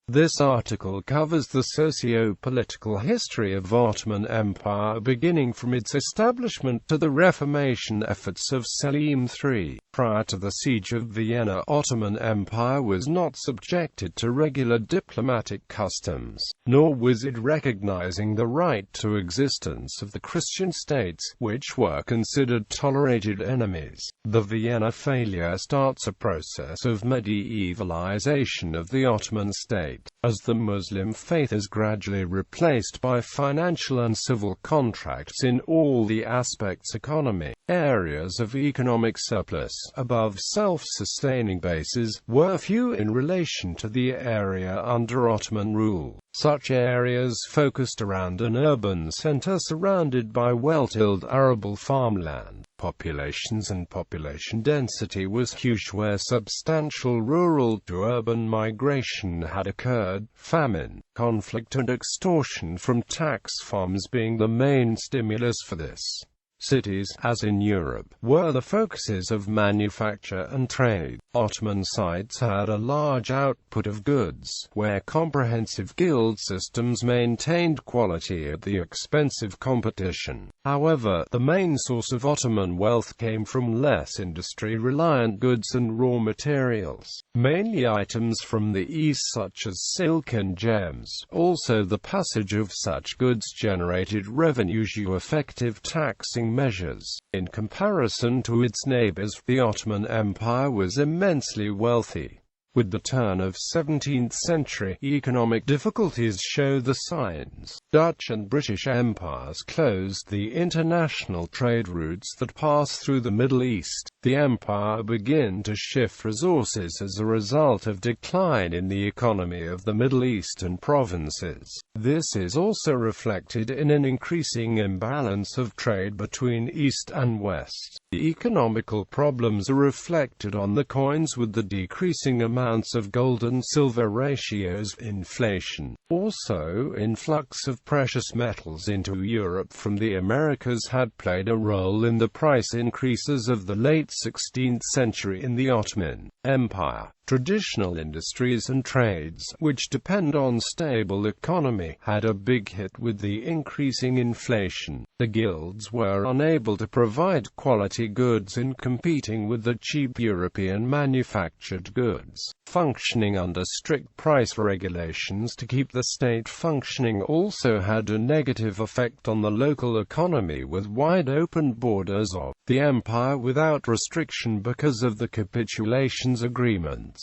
This article covers the socio-political history of Ottoman Empire beginning from its establishment to the reformation efforts of Selim III. Prior to the Siege of Vienna, Ottoman Empire was not subjected to regular diplomatic customs, nor was it recognizing the right to existence of the Christian states, which were considered tolerated enemies. The Vienna failure starts a process of medievalisation of the Ottoman state, as the Muslim faith is gradually replaced by financial and civil contracts in all the aspects economy. Areas of economic surplus, above self-sustaining bases, were few in relation to the area under Ottoman rule. Such areas focused around an urban center surrounded by well-tilled arable farmland. Populations and population density was huge where substantial rural to urban migration had occurred, famine, conflict and extortion from tax farms being the main stimulus for this. Cities, as in Europe, were the focuses of manufacture and trade. Ottoman sites had a large output of goods, where comprehensive guild systems maintained quality at the expense of competition. However, the main source of Ottoman wealth came from less industry-reliant goods and raw materials, mainly items from the east such as silk and gems. Also, the passage of such goods generated revenue through effective taxing measures. In comparison to its neighbors, the Ottoman Empire was immensely wealthy. With the turn of 17th century, economic difficulties show the signs. Dutch and British empires closed the international trade routes that pass through the Middle East. The empire began to shift resources as a result of decline in the economy of the Middle Eastern provinces. This is also reflected in an increasing imbalance of trade between East and West. The economical problems are reflected on the coins with the decreasing amounts of gold and silver ratios, inflation. Also, influx of precious metals into Europe from the Americas had played a role in the price increases of the late 16th century in the Ottoman Empire. Traditional industries and trades, which depend on stable economy, had a big hit with the increasing inflation. The guilds were unable to provide quality goods in competing with the cheap European manufactured goods. Functioning under strict price regulations to keep the state functioning also had a negative effect on the local economy, with wide open borders of the empire without restriction because of the capitulations agreements.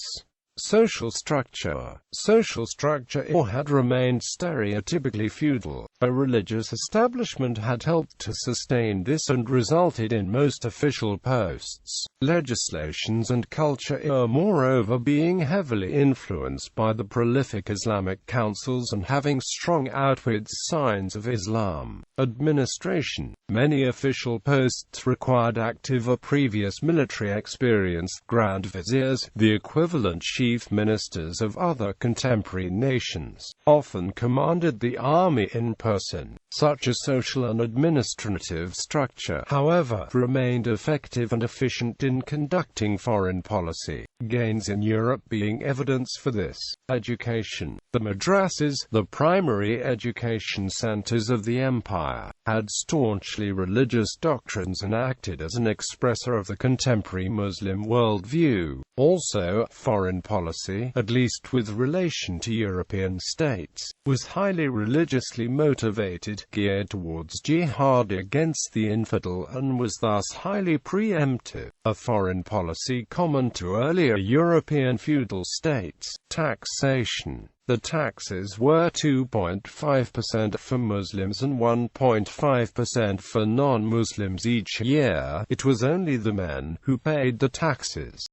Social structure had remained stereotypically feudal. A religious establishment had helped to sustain this and resulted in most official posts. Legislations and culture are moreover being heavily influenced by the prolific Islamic councils and having strong outward signs of Islam. Administration. Many official posts required active or previous military experience. Grand viziers, the equivalent chief ministers of other contemporary nations, often commanded the army in person. Such a social and administrative structure, however, remained effective and efficient in conducting foreign policy. Gains in Europe being evidence for this. Education. The madrasas, the primary education centers of the empire, had staunchly religious doctrines and acted as an expressor of the contemporary Muslim worldview. Also, foreign policy, at least with relation to European states, was highly religiously motivated, geared towards jihad against the infidel, and was thus highly preemptive. A foreign policy common to earlier European feudal states. Taxation. The taxes were 2.5% for Muslims and 1.5% for non-Muslims each year. It was only the men who paid the taxes.